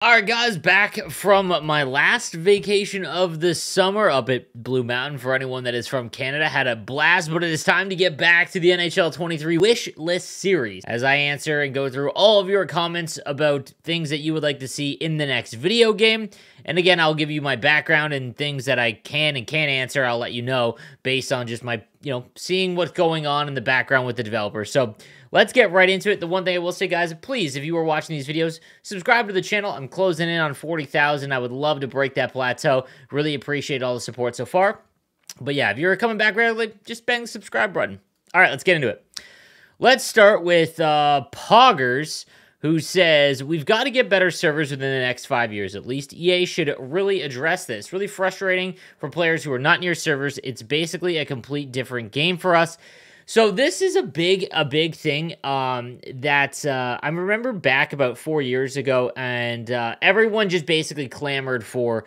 Alright guys, back from my last vacation of the summer up at Blue Mountain. For anyone that is from Canada, had a blast, but it is time to get back to the NHL 23 wish list series as I answer and go through all of your comments about things that you would like to see in the next video game. And again, I'll give you my background and things that I can and can't answer. I'll let you know based on just my, seeing what's going on in the background with the developers. So let's get right into it. The one thing I will say, guys, please, if you are watching these videos, subscribe to the channel. I'm closing in on 40,000. I would love to break that plateau. Really appreciate all the support so far. But yeah, if you're coming back regularly, just bang the subscribe button. All right, let's get into it. Let's start with Poggers, who says, we've got to get better servers within the next 5 years at least. EA should really address this. Really frustrating for players who are not near servers. It's basically a complete different game for us. So this is a big thing that I remember back about 4 years ago, and everyone just basically clamored for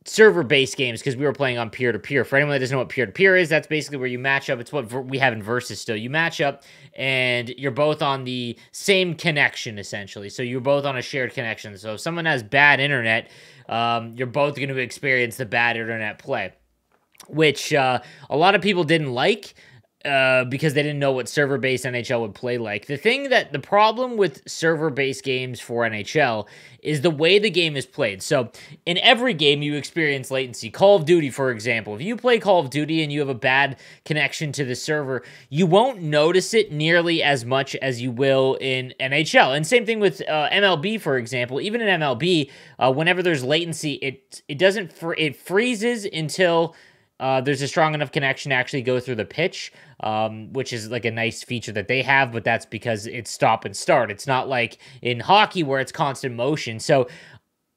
server-based games because we were playing on peer-to-peer. For anyone that doesn't know what peer-to-peer is, that's basically where you match up. It's what we have in Versus still. You match up, and you're both on the same connection, essentially. So you're both on a shared connection. So if someone has bad internet, you're both going to experience the bad internet play, which a lot of people didn't like. Because they didn't know what server-based NHL would play like. The problem with server-based games for NHL is the way the game is played. So, in every game, you experience latency. Call of Duty, for example. If you play Call of Duty and you have a bad connection to the server, you won't notice it nearly as much as you will in NHL. And same thing with MLB, for example. Even in MLB, whenever there's latency, it freezes until there's a strong enough connection to actually go through the pitch, which is like a nice feature that they have, but that's because it's stop and start. It's not like in hockey where it's constant motion. So,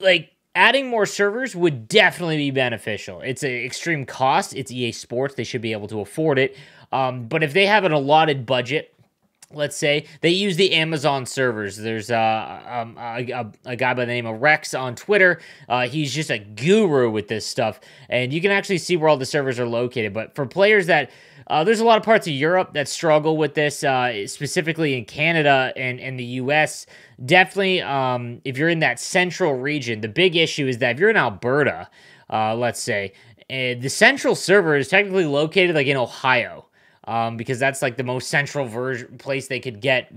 like, adding more servers would definitely be beneficial. It's an extreme cost. It's EA Sports. They should be able to afford it. But if they have an allotted budget, let's say they use the Amazon servers. There's a guy by the name of Rex on Twitter. He's just a guru with this stuff, and you can actually see where all the servers are located. But for players that there's a lot of parts of Europe that struggle with this, specifically in Canada and the US. Definitely, if you're in that central region, the big issue is that if you're in Alberta, let's say, the central server is technically located like in Ohio. Because that's like the most central place they could get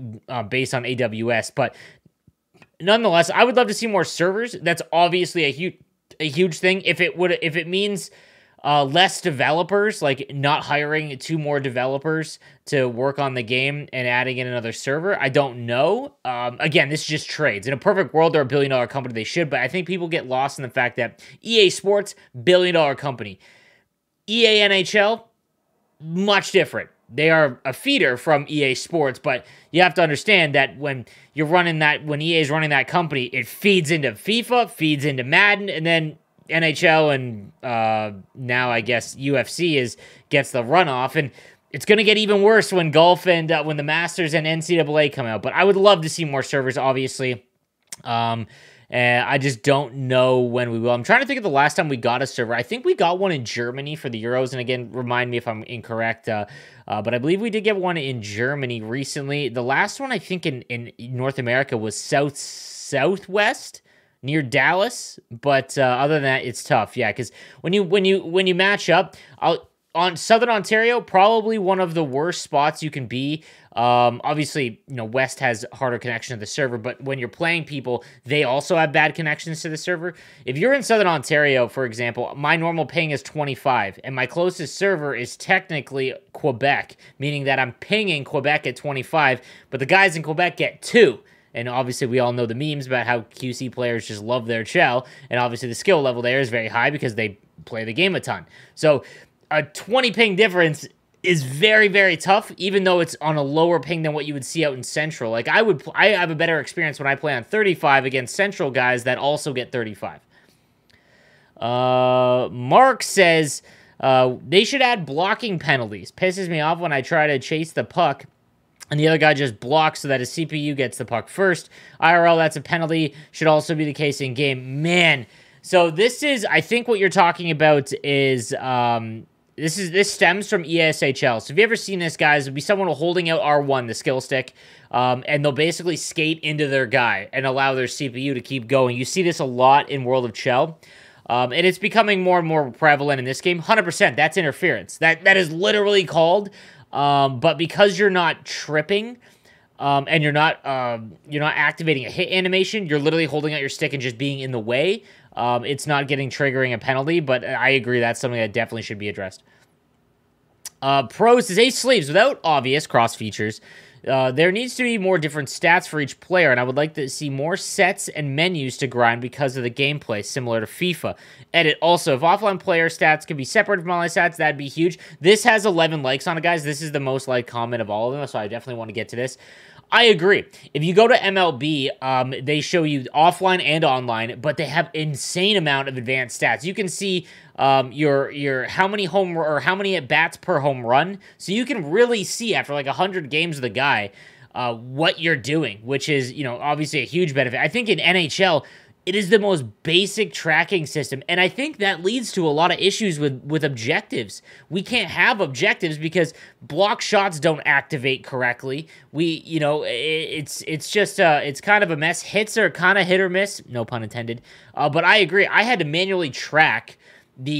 based on AWS. But nonetheless, I would love to see more servers. That's obviously a huge thing. If it means less developers, like not hiring 2 more developers to work on the game and adding in another server, I don't know. Again, this is just trades. In a perfect world, they're a billion-dollar company. They should, but I think people get lost in the fact that EA Sports, billion-dollar company. EA NHL, much different. They are a feeder from EA Sports, but you have to understand that when EA is running that company, it feeds into FIFA, feeds into Madden, and then NHL and now I guess UFC gets the runoff, and it's going to get even worse when golf and when the Masters and NCAA come out. But I would love to see more servers, obviously. I just don't know when we will. I'm trying to think of the last time we got a server. I think we got one in Germany for the Euros. And again, remind me if I'm incorrect. But I believe we did get one in Germany recently. The last one, I think, in North America was southwest near Dallas. But other than that, it's tough. Yeah, because when you match up, on Southern Ontario, probably one of the worst spots you can be. Obviously, West has harder connection to the server, but when you're playing people, they also have bad connections to the server. If you're in Southern Ontario, for example, my normal ping is 25, and my closest server is technically Quebec, meaning that I'm pinging Quebec at 25, but the guys in Quebec get 2. And obviously, we all know the memes about how QC players just love their shell, and obviously the skill level there is very high because they play the game a ton. So a 20 ping difference is very, very tough, even though it's on a lower ping than what you would see out in Central. Like, I have a better experience when I play on 35 against Central guys that also get 35. Mark says, they should add blocking penalties. Pisses me off when I try to chase the puck and the other guy just blocks so that his CPU gets the puck first. IRL, that's a penalty. Should also be the case in game. Man, so this is, I think what you're talking about is This stems from ESHL. So if you ever seen this, guys, it'll be someone holding out R1, the skill stick, and they'll basically skate into their guy and allow their CPU to keep going. You see this a lot in World of Chell, and it's becoming more and more prevalent in this game. 100%, that's interference. That is literally called, but because you're not tripping, and you're not activating a hit animation, you're literally holding out your stick and just being in the way. It's not triggering a penalty, but I agree that's something that definitely should be addressed. Pros is Ace Sleeves without obvious cross features. There needs to be more different stats for each player, and I would like to see more sets and menus to grind because of the gameplay, similar to FIFA. Edit, also, if offline player stats could be separated from online stats, that'd be huge. This has 11 likes on it, guys. This is the most liked comment of all of them, so I definitely want to get to this. I agree. If you go to MLB, they show you offline and online, but they have insane amount of advanced stats. You can see your how many how many at bats per home run, so you can really see after like 100 games of the guy what you're doing, which is obviously a huge benefit. I think in NHL, it is the most basic tracking system, and I think that leads to a lot of issues with objectives. We can't have objectives because block shots don't activate correctly. It's just it's kind of a mess. Hits are kind of hit or miss, no pun intended. But I agree. I had to manually track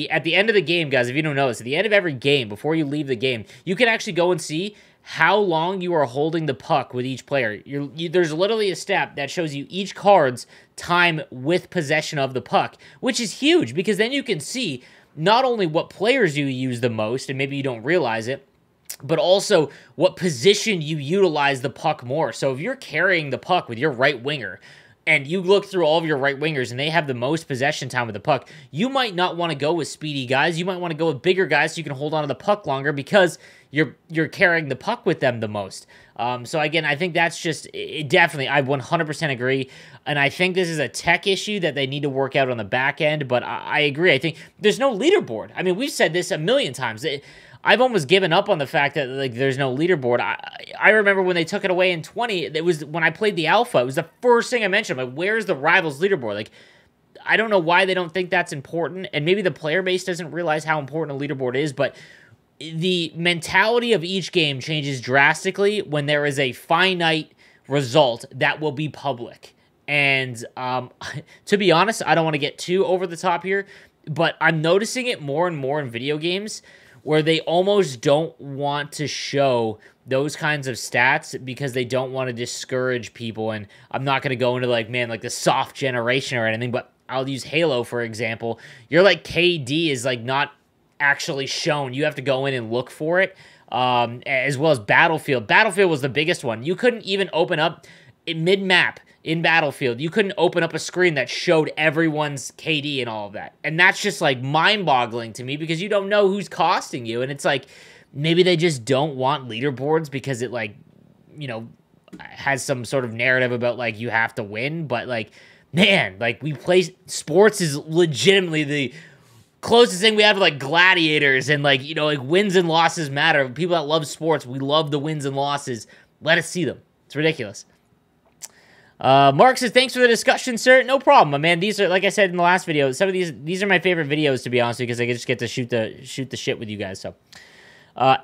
at the end of the game, guys. If you don't know this, at the end of every game, before you leave the game, you can actually go and see how long you are holding the puck with each player. There's literally a stat that shows you each card's time with possession of the puck, which is huge because then you can see not only what players you use the most, and maybe you don't realize it, but also what position you utilize the puck more. So if you're carrying the puck with your right winger, and you look through all of your right wingers and they have the most possession time with the puck, you might not want to go with speedy guys. You might want to go with bigger guys so you can hold on to the puck longer because you're carrying the puck with them the most. So again, I think that's just definitely, I 100% agree. And I think this is a tech issue that they need to work out on the back end, but I agree. I think there's no leaderboard. I mean, we've said this a million times. I've almost given up on the fact that there's no leaderboard. I remember when they took it away in 20, it was when I played the alpha. It was the first thing I mentioned. I'm like, where's the Rivals leaderboard? Like, I don't know why they don't think that's important, and maybe the player base doesn't realize how important a leaderboard is, but the mentality of each game changes drastically when there is a finite result that will be public. And to be honest, I don't want to get too over the top here, but I'm noticing it more and more in video games where they almost don't want to show those kinds of stats because they don't want to discourage people. And I'm not going to go into like the soft generation or anything, but I'll use Halo, for example. Your KD is not actually shown. You have to go in and look for it, as well as Battlefield. Battlefield was the biggest one. You couldn't even open up mid-map in Battlefield. You couldn't open up a screen that showed everyone's KD and all of that. And that's just mind-boggling to me because you don't know who's costing you. And it's maybe they just don't want leaderboards because it has some sort of narrative about you have to win. But man, we play sports is legitimately the closest thing we have to gladiators and wins and losses matter. People that love sports, we love the wins and losses. Let us see them. It's ridiculous. Mark says, thanks for the discussion, sir. No problem, man. These are, like I said in the last video, some of these are my favorite videos, to be honest, because I just get to shoot the shit with you guys. So,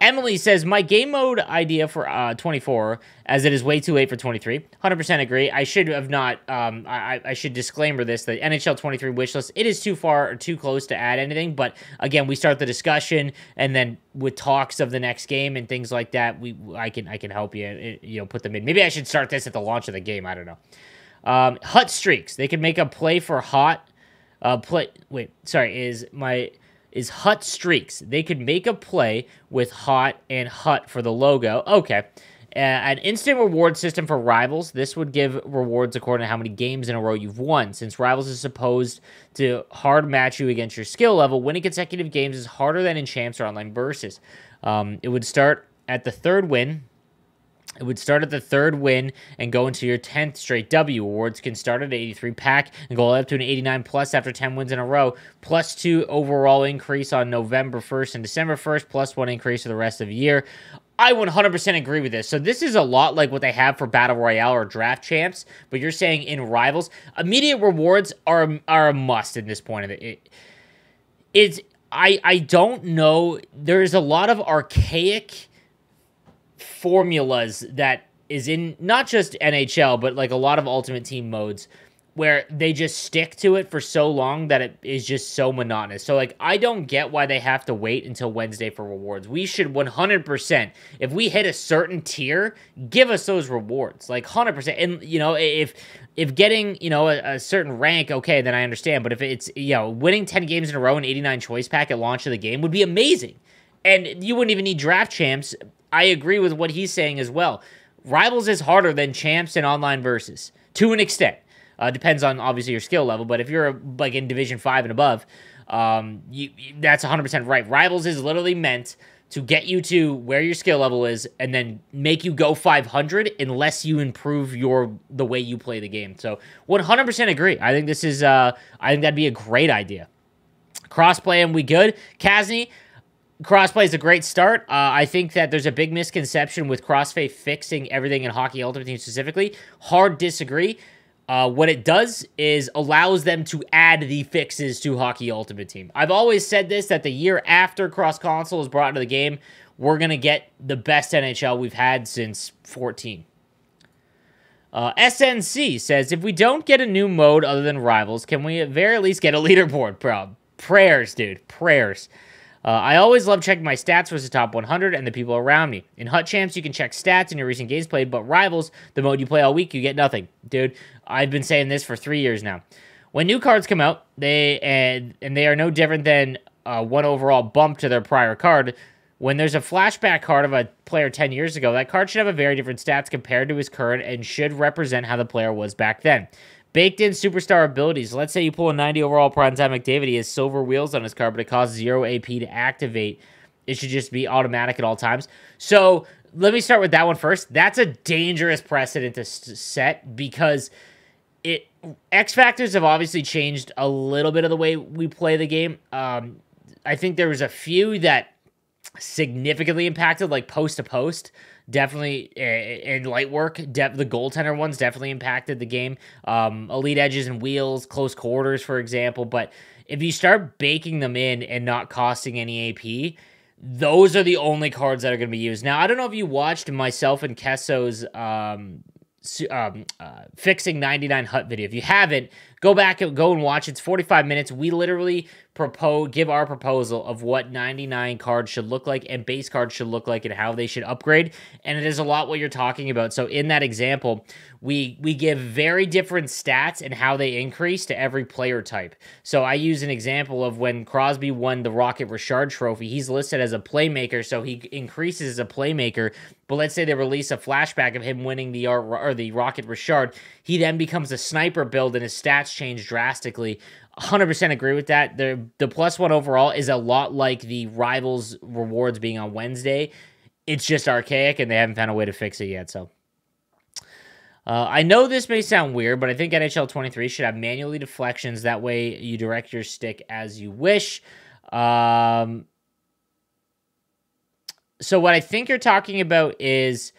Emily says, my game mode idea for 24, as it is way too late for 23. 100% agree. I should have not, I should disclaimer this, the NHL 23 wishlist, it is too far or too close to add anything, but again, we start the discussion, and then with talks of the next game and things like that, I can help you, put them in. Maybe I should start this at the launch of the game, I don't know. Hut streaks, they could make a play for hot, is Hut Streaks. They could make a play with Hot and Hut for the logo. Okay. An instant reward system for Rivals. This would give rewards according to how many games in a row you've won. Since Rivals is supposed to hard match you against your skill level, winning consecutive games is harder than in Champs or Online Versus. It would start at the third win. It would start at the third win and go into your 10th straight W. Awards can start at 83 pack and go up to an 89 plus after 10 wins in a row. +2 overall increase on November 1st and December 1st, +1 increase for the rest of the year. I 100% agree with this. So this is a lot like what they have for Battle Royale or Draft Champs, but you're saying in Rivals, immediate rewards are a must at this point of it. I don't know. There's a lot of archaic formulas that is in not just NHL, but like a lot of Ultimate Team modes where they just stick to it for so long that it is just so monotonous. So, like, I don't get why they have to wait until Wednesday for rewards. We should 100%, if we hit a certain tier, give us those rewards. Like, 100%. And, you know, if getting, you know, a certain rank, okay, then I understand. But if it's, you know, winning 10 games in a row and 89 choice pack at launch of the game would be amazing. And you wouldn't even need draft champs. I agree with what he's saying as well. Rivals is harder than champs and online versus, to an extent. Depends on, obviously, your skill level, but if you're, like, in Division 5 and above, that's 100% right. Rivals is literally meant to get you to where your skill level is and then make you go 500 unless you improve the way you play the game. So, 100% agree. I think this is, I think that'd be a great idea. Crossplay, and we good? Kazni, Crossplay is a great start. I think that there's a big misconception with Crossplay fixing everything in Hockey Ultimate Team specifically. Hard disagree. What it does is allows them to add the fixes to Hockey Ultimate Team. I've always said this, that the year after cross-console is brought into the game, we're going to get the best NHL we've had since 14. SNC says, if we don't get a new mode other than Rivals, can we at very least get a leaderboard, bro? Prayers, dude. Prayers. I always love checking my stats versus top 100 and the people around me. In Hut Champs, you can check stats in your recent games played, but Rivals, the mode you play all week, you get nothing. Dude, I've been saying this for 3 years now. When new cards come out, they are no different than one overall bump to their prior card. When there's a flashback card of a player 10 years ago, that card should have a very different stats compared to his current and should represent how the player was back then. Baked in superstar abilities. Let's say you pull a 90 overall Primetime McDavid. He has silver wheels on his card, but it costs 0 AP to activate. It should just be automatic at all times. So let me start with that one first. That's a dangerous precedent to set because X factors have obviously changed a little bit of the way we play the game. I think there was a few that significantly impacted, like post to post. Definitely, in light work, the goaltender ones definitely impacted the game. Elite edges and wheels, close quarters, for example. But if you start baking them in and not costing any AP, those are the only cards that are going to be used. Now, I don't know if you watched myself and Kesso's fixing 99 Hut video. If you haven't, go back and go and watch. It's 45 minutes. We literally give our proposal of what 99 cards should look like and base cards should look like and how they should upgrade. And it is a lot what you're talking about. So in that example, we give very different stats and how they increase to every player type. So I use an example of when Crosby won the Rocket Richard trophy. He's listed as a playmaker, so he increases as a playmaker. But let's say they release a flashback of him winning the Rocket Richard. He then becomes a sniper build and his stats change drastically. 100% agree with that. The +1 overall is a lot like the Rivals rewards being on Wednesday. It's just archaic and they haven't found a way to fix it yet. So I know this may sound weird, but I think NHL 23 should have manually deflections. That way you direct your stick as you wish. So what I think you're talking about is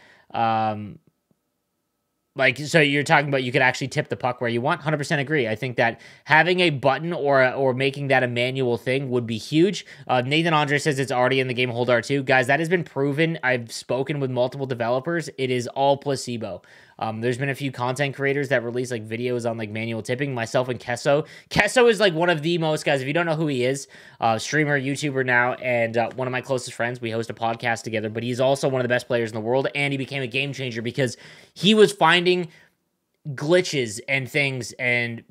so you're talking about you could actually tip the puck where you want. 100% agree. I think that having a button or making that a manual thing would be huge. Nathan Andre says it's already in the game Hold R2. Guys, that has been proven. I've spoken with multiple developers. It is all placebo. There's been a few content creators that release like videos on like manual tipping, myself and Kesso. Kesso is like one of the most, guys, if you don't know who he is, streamer, YouTuber now, and one of my closest friends. We host a podcast together, but he's also one of the best players in the world, and he became a game changer because he was finding glitches and things, and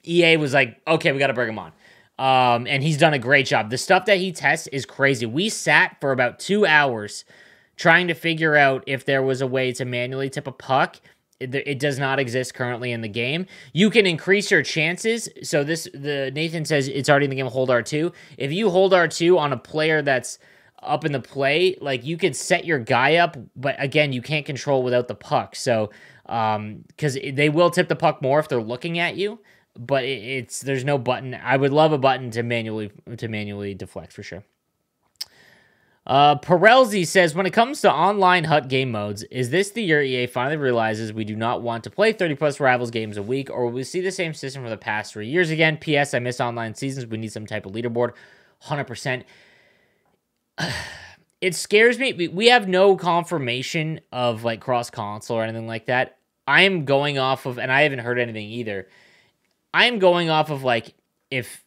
EA was like, okay, we got to bring him on. And he's done a great job. The stuff that he tests is crazy. We sat for about 2 hours trying to figure out if there was a way to manually tip a puck. It does not exist currently in the game. You can increase your chances. So Nathan says it's already in the game Hold R2. If you hold R2 on a player that's up in the play, like you could set your guy up, but again, you can't control without the puck. So because they will tip the puck more if they're looking at you, but there's no button. I would love a button to manually deflect for sure. Perelzi says, when it comes to online Hut game modes, is this the year EA finally realizes we do not want to play 30+ Rivals games a week, or will we see the same system for the past 3 years again? P.S. I miss online seasons. We need some type of leaderboard. 100%. It scares me. We have no confirmation of like cross console or anything like that. I am going off of, and I haven't heard anything either. I am going off of like, if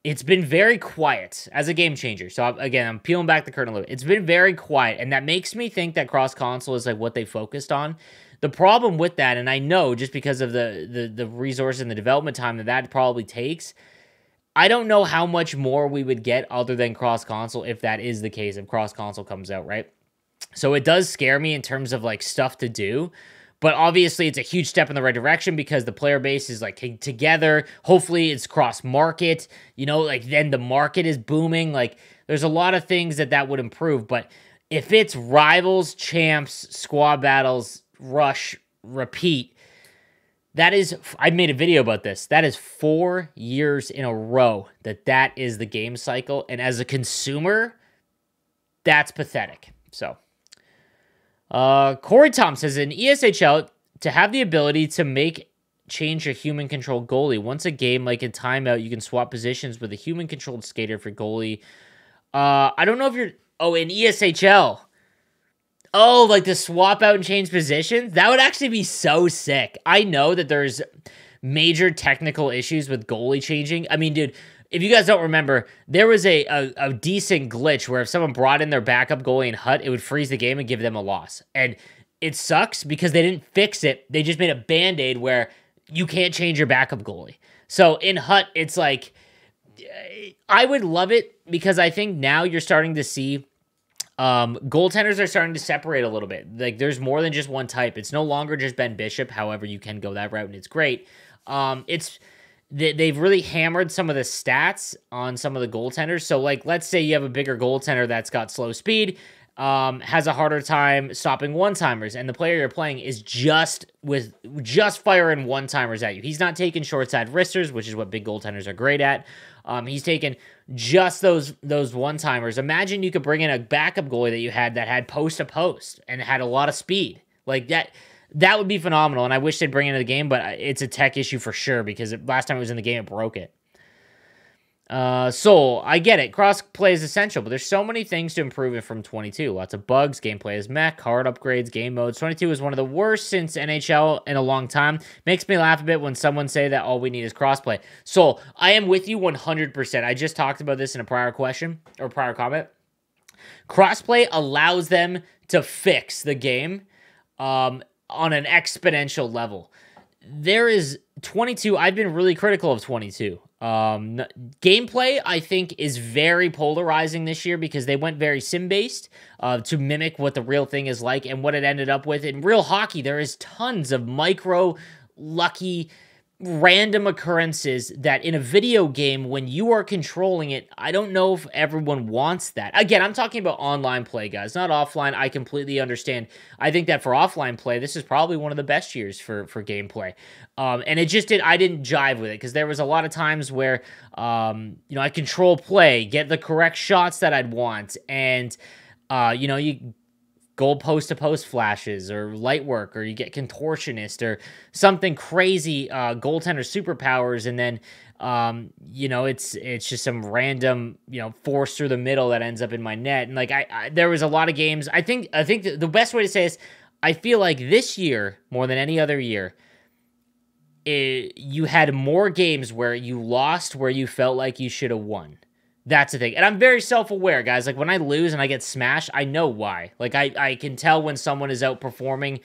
it's been very quiet as a game changer. So again, I'm peeling back the curtain a little bit. It's been very quiet, and that makes me think that cross console is like what they focused on. The problem with that, and I know just because of the resources and the development time that probably takes, I don't know how much more we would get other than cross console if that is the case, if cross console comes out, right? So it does scare me in terms of like stuff to do. But obviously, it's a huge step in the right direction because the player base is like together. Hopefully, it's cross-market. You know, like then the market is booming. Like there's a lot of things that would improve. But if it's rivals, champs, squad battles, rush, repeat, that is, I made a video about this. That is 4 years in a row that is the game cycle. And as a consumer, that's pathetic. So. Corey Tom says, in ESHL, to have the ability to change a human-controlled goalie. Once a game, like in timeout, you can swap positions with a human-controlled skater for goalie. I don't know if you're... Oh, in ESHL. Oh, like to swap out and change positions? That would actually be so sick. I know that there's major technical issues with goalie changing. I mean, dude... If you guys don't remember, there was a decent glitch where if someone brought in their backup goalie in HUT, it would freeze the game and give them a loss. And it sucks because they didn't fix it. They just made a Band-Aid where you can't change your backup goalie. So in HUT, it's like, I would love it because I think now you're starting to see goaltenders are starting to separate a little bit. Like there's more than just one type. It's no longer just Ben Bishop. However, you can go that route and it's great. They've really hammered some of the stats on some of the goaltenders. So, like, let's say you have a bigger goaltender that's got slow speed, has a harder time stopping one-timers, and the player you're playing is just firing one-timers at you. He's not taking short-side wristers, which is what big goaltenders are great at. He's taking just those one-timers. Imagine you could bring in a backup goalie that you had that had post-to-post and had a lot of speed. Like, that would be phenomenal, and I wish they'd bring it into the game, but it's a tech issue for sure, because last time it was in the game, it broke it. Soul, I get it. Crossplay is essential, but there's so many things to improve it from 22. Lots of bugs, gameplay is mech, hard upgrades, game modes. 22 is one of the worst since NHL in a long time. Makes me laugh a bit when someone say that all we need is crossplay. Soul, I am with you 100%. I just talked about this in a prior question, or prior comment. Crossplay allows them to fix the game, on an exponential level. There is 22. I've been really critical of 22. Gameplay, I think, is very polarizing this year because they went very sim-based to mimic what the real thing is like, and what it ended up with. In real hockey, there is tons of micro, lucky, random occurrences that in a video game, when you are controlling it, I don't know if everyone wants that. Again, I'm talking about online play, guys, not offline. I completely understand. I think that for offline play, this is probably one of the best years for gameplay. And it just I didn't jive with it because there was a lot of times where, I control play, get the correct shots that I'd want, and, you goal post-to-post flashes, or light work, or you get contortionist, or something crazy, goaltender superpowers, and then, it's just some random, force through the middle that ends up in my net. And like, there was a lot of games. I think the best way to say this, I feel like this year, more than any other year, you had more games where you lost where you felt like you should have won. That's the thing. And I'm very self-aware, guys. Like, when I lose and I get smashed, I know why. Like, I can tell when someone is outperforming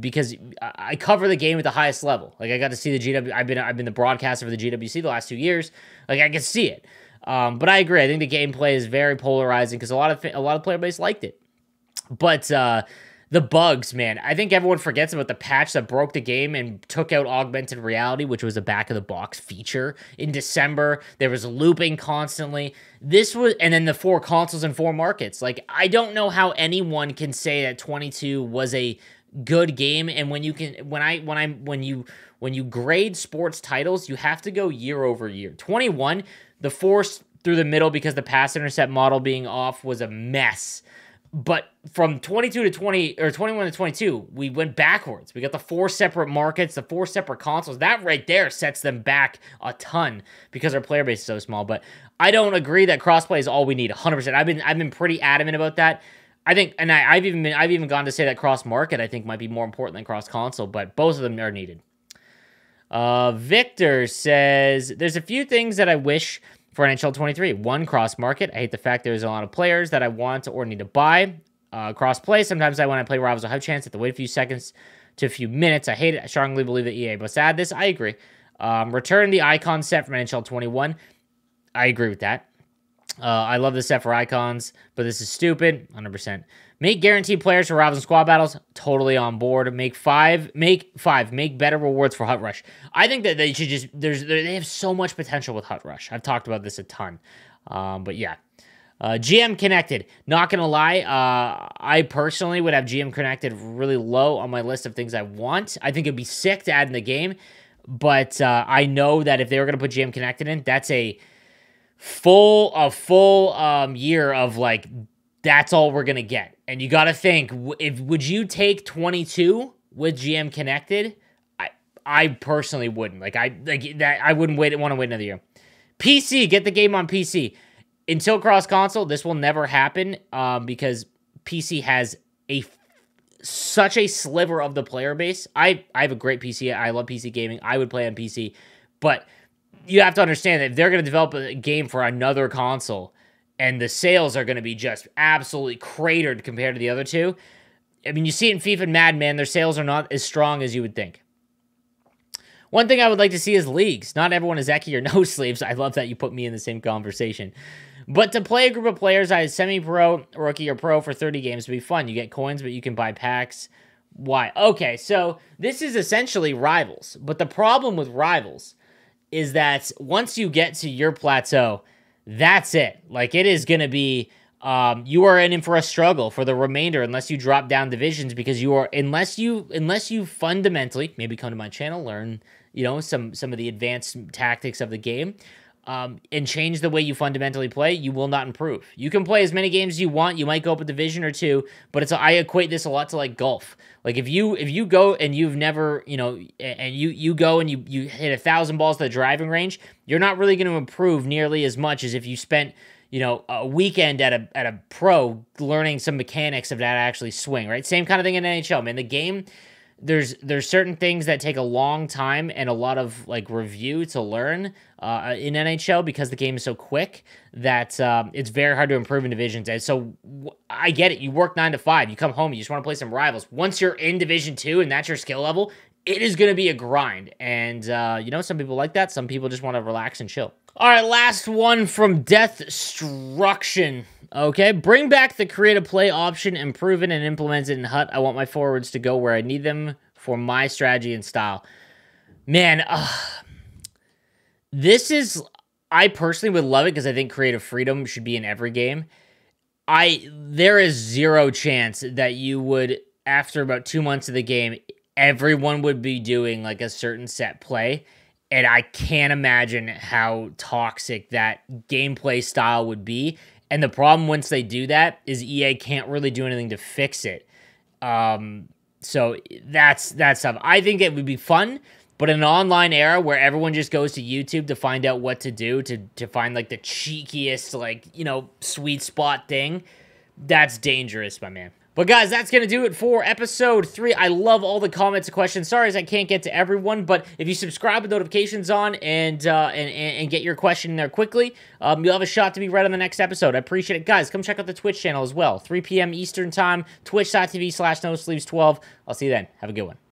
because I cover the game at the highest level. Like, I got to see the GW. I've been the broadcaster for the GWC the last 2 years. Like, I can see it. But I agree. I think the gameplay is very polarizing because a lot of player base liked it. But the bugs, man. I think everyone forgets about the patch that broke the game and took out augmented reality, which was a back-of-the-box feature. In December, there was looping constantly. And then the 4 consoles and 4 markets. Like, I don't know how anyone can say that 22 was a good game. And when you grade sports titles, you have to go year over year. 21, the force through the middle because the pass intercept model being off was a mess. But from 22 to 20 or 21 to 22, we went backwards. We got the 4 separate markets, the 4 separate consoles. That right there sets them back a ton because our player base is so small. But I don't agree that crossplay is all we need. 100%. I've been pretty adamant about that. I think, and I've even gone to say that cross market I think might be more important than cross console. But both of them are needed. Victor says there's a few things that I wish for NHL 23. 1, cross-market. I hate the fact there's a lot of players that I want or need to buy. Cross-play. Sometimes when I play Rivals, I'll have a chance to wait a few seconds to a few minutes. I hate it. I strongly believe that EA must add this. I agree. Return the icon set from NHL 21. I agree with that. I love the set for icons, but this is stupid. 100%. Make guaranteed players for Rivals and Squad Battles. Totally on board. Make better rewards for Hut Rush. I think that they should just... They have so much potential with Hut Rush. I've talked about this a ton. But yeah. GM Connected. Not going to lie. I personally would have GM Connected really low on my list of things I want. I think it'd be sick to add in the game. But I know that if they were going to put GM Connected in, that's a full year of like... That's all we're going to get. And you got to think, would you take 22 with GM Connected? I personally wouldn't. I wouldn't want to wait another year. PC, get the game on PC. Until cross console, this will never happen because PC has such a sliver of the player base. I have a great PC. I love PC gaming. I would play on PC. But you have to understand that if they're going to develop a game for another console, and the sales are going to be just absolutely cratered compared to the other two. I mean, you see it in FIFA and Madden, man. Their sales are not as strong as you would think. One thing I would like to see is leagues. Not everyone is Eki or no sleeves. I love that you put me in the same conversation. But to play a group of players, either semi-pro, rookie, or pro for 30 games would be fun. You get coins, but you can buy packs. Why? Okay, so this is essentially Rivals. But the problem with Rivals is that once you get to your plateau, that's it. Like, it is going to be, you are in for a struggle for the remainder unless you drop down divisions because you are, unless you fundamentally, maybe come to my channel, learn, you know, some of the advanced tactics of the game, and change the way you fundamentally play, you will not improve. You can play as many games as you want. You might go up a division or two, but I equate this a lot to like golf. Like if you go and you've never, you know, and you go and you hit 1,000 balls to the driving range, you're not really going to improve nearly as much as if you spent, you know, a weekend at a pro learning some mechanics of that actually swing, right? Same kind of thing in NHL, man. The game, there's certain things that take a long time and a lot of like review to learn in NHL because the game is so quick that it's very hard to improve in divisions. And so I get it. You work 9 to 5. You come home. You just want to play some Rivals. Once you're in Division 2 and that's your skill level, it is going to be a grind. And, you know, some people like that. Some people just want to relax and chill. All right, last one from Deathstruction. Okay, bring back the creative play option, improve it, and implement it in Hut. I want my forwards to go where I need them for my strategy and style. Man, this is... I personally would love it because I think creative freedom should be in every game. There is zero chance that you would, after about 2 months of the game, everyone would be doing like a certain set play. And I can't imagine how toxic that gameplay style would be. And the problem once they do that is EA can't really do anything to fix it. So that's tough. I think it would be fun, but in an online era where everyone just goes to YouTube to find out what to do, to find like the cheekiest, like, you know, sweet spot thing, that's dangerous, my man. But guys, that's going to do it for episode 3. I love all the comments and questions. Sorry as I can't get to everyone, but if you subscribe with notifications on and get your question in there quickly, you'll have a shot to be right on the next episode. I appreciate it. Guys, come check out the Twitch channel as well. 3 p.m. Eastern Time, twitch.tv/nosleeves12. I'll see you then. Have a good one.